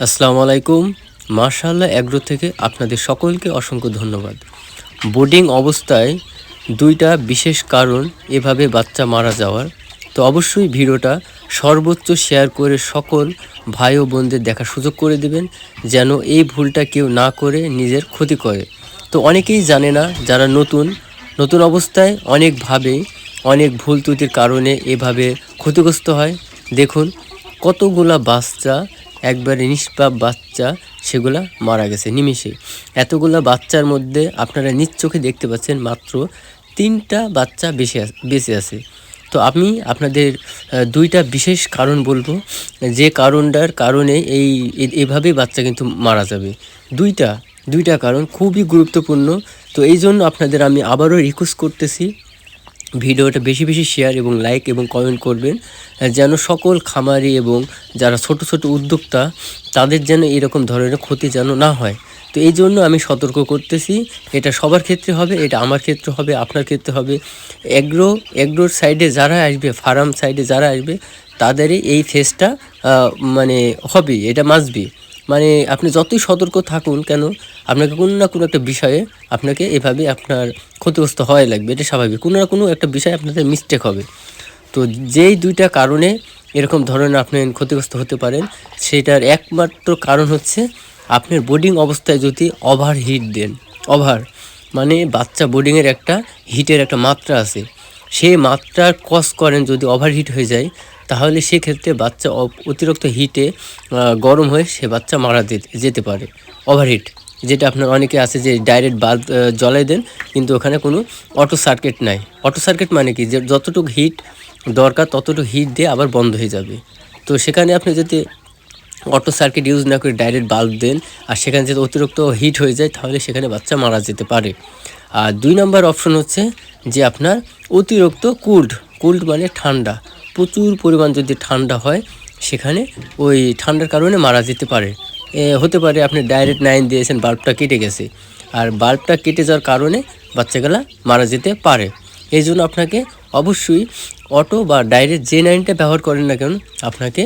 আসসালামু আলাইকুম। মাশাআল্লাহ এগ্রো থেকে আপনাদের সকলকে অসংখ্য ধন্যবাদ। বোর্ডিং অবস্থায় ২টা বিশেষ কারণ এভাবে বাচ্চা মারা যাওয়ার। তো অবশ্যই ভিডিওটা সর্বোচ্চ শেয়ার করে সকল ভাই ও বোনদের দেখার সুযোগ করে দেবেন, যেন এই ভুলটা কেউ না করে নিজের ক্ষতি করে। তো অনেকেই জানে না, যারা নতুন অবস্থায় অনেক ভুল ত্রুটির কারণে এভাবে ক্ষতিগ্রস্ত হয়। দেখুন কতগুলা বাচ্চা, একবারে নিষ্পাপ বাচ্চা, সেগুলা মারা গেছে নিমেষে। এতগুলা বাচ্চার মধ্যে আপনারা নিজ চোখে দেখতে পাচ্ছেন মাত্র ৩টা বাচ্চা বেঁচে আছে। তো আমি আপনাদের ২টা বিশেষ কারণ বলবো, যে কারণটার কারণে এভাবেই বাচ্চা কিন্তু মারা যাবে। দুইটা কারণ খুবই গুরুত্বপূর্ণ। তো এই জন্য আপনাদের আমি আবারও রিকোয়েস্ট করতেছি, ভিডিওটা বেশি শেয়ার এবং লাইক এবং কমেন্ট করবেন, যেন সকল খামারি এবং যারা ছোট উদ্যোক্তা, তাদের যেন এরকম ধরনের ক্ষতি যেন না হয়। তো এই জন্য আমি সতর্ক করতেছি। এটা সবার ক্ষেত্রে হবে, এটা আমার ক্ষেত্রে হবে, আপনার ক্ষেত্রে হবে। এগ্রোর সাইডে যারা আসবে, ফার্ম সাইডে যারা আসবে, তাদেরই এই ফেসটা মানে হবে, এটা মাসবি। মানে আপনি যতই সতর্ক থাকুন কেন, আপনাকে কোনো না কোনো একটা বিষয়ে আপনাকে এভাবে আপনার ক্ষতিগ্রস্ত হওয়াই লাগবে। এটা স্বাভাবিক, কোনো না কোনো একটা বিষয়ে আপনাদের মিস্টেক হবে। তো যেই 2টা কারণে এরকম ধরনের আপনি ক্ষতিগ্রস্ত হতে পারেন, সেটার একমাত্র কারণ হচ্ছে আপনার বোর্ডিং অবস্থায় যদি ওভার হিট দেন। মানে বাচ্চা বোর্ডিংয়ের একটা হিটের একটা মাত্রা আছে, সেই মাত্রার ক্রস করেন যদি ওভারহিট হয়ে যায়, তাহলে সেক্ষেত্রে বাচ্চা অতিরিক্ত হিটে গরম হয়ে সে বাচ্চা মারা যেতে পারে। ওভারহিট, যেটা আপনার অনেকে আছে যে ডাইরেক্ট বাল্ব জ্বলাই দেন, কিন্তু ওখানে কোনো অটো সার্কিট নাই। অটো সার্কিট মানে কি, যে যতটুকু হিট দরকার ততটুকু হিট দিয়ে আবার বন্ধ হয়ে যাবে। তো সেখানে আপনি যদি অটো সার্কিট ইউজ না করে ডাইরেক্ট বাল্ব দেন, আর সেখানে যদি অতিরিক্ত হিট হয়ে যায়, তাহলে সেখানে বাচ্চা মারা যেতে পারে। আর 2 নম্বর অপশন হচ্ছে যে আপনার অতিরিক্ত কুল্ড মানে ঠান্ডা, প্রচুর পরিমাণ যদি ঠান্ডা হয়, সেখানে ওই ঠান্ডার কারণে মারা যেতে পারে। হতে পারে আপনি ডাইরেক্ট 9 দিয়েছেন, বাল্বটা কেটে গেছে, আর বাল্বটা কেটে যাওয়ার কারণে বাচ্চাগুলা মারা যেতে পারে। এই জন্য আপনাকে অবশ্যই অটো বা ডাইরেক্ট যে 9টা ব্যবহার করেন না কেন, আপনাকে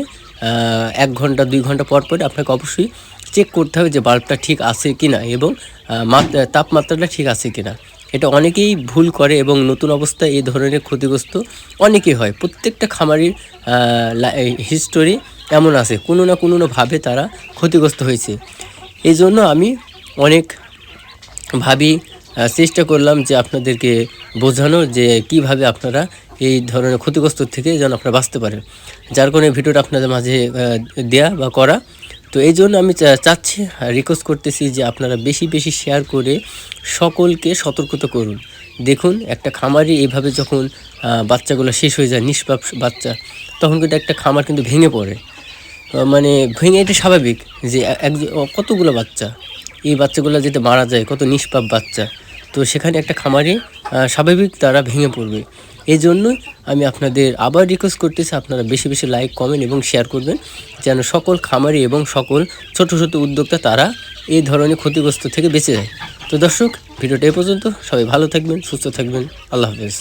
1 ঘন্টা 2 ঘন্টা পর আপনাকে অবশ্যই চেক করতে হবে যে বাল্বটা ঠিক আছে কিনা এবং তাপমাত্রাটা ঠিক আছে কিনা। এটা অনেকেই ভুল করে এবং নতুন অবস্থায় এই ধরনের ক্ষতিগ্রস্ত অনেকেই হয়। প্রত্যেকটা খামারির হিস্টোরি এমন আছে, কোনো না কোনোভাবে তারা ক্ষতিগ্রস্ত হয়েছে। এই জন্য আমি অনেক চেষ্টা করলাম যে আপনাদেরকে বোঝানোর, যে কিভাবে আপনারা এই ধরনের ক্ষতিগ্রস্ত থেকে যেন আপনারা বাঁচতে পারেন, যার কারণে ভিডিওটা আপনাদের মাঝে দেয়া বা করা। তো এই জন্য আমি চাচ্ছি, রিকোয়েস্ট করতেছি যে আপনারা বেশি শেয়ার করে সকলকে সতর্কতা করুন। দেখুন একটা খামারি এইভাবে যখন বাচ্চাগুলো শেষ হয়ে যায়, নিষ্পাপ বাচ্চা, তখন কিন্তু একটা খামার কিন্তু ভেঙে পড়ে। মানে ভেঙে, এটা স্বাভাবিক যে কতগুলো বাচ্চা, এই বাচ্চাগুলো যেতে মারা যায়, কত নিষ্পাপ বাচ্চা। তো সেখানে একটা খামারে স্বাভাবিক তারা ভেঙে পড়বে। এই জন্যই আমি আপনাদের আবার রিকোয়েস্ট করতেছি, আপনারা বেশি লাইক কমেন্ট এবং শেয়ার করবেন, যেন সকল খামারি এবং সকল ছোট উদ্যোক্তা তারা এই ধরনের ক্ষতিগ্রস্ত থেকে বেঁচে যায়। তো দর্শক, ভিডিওটা এ পর্যন্ত। সবাই ভালো থাকবেন, সুস্থ থাকবেন। আল্লাহ হাফেজ।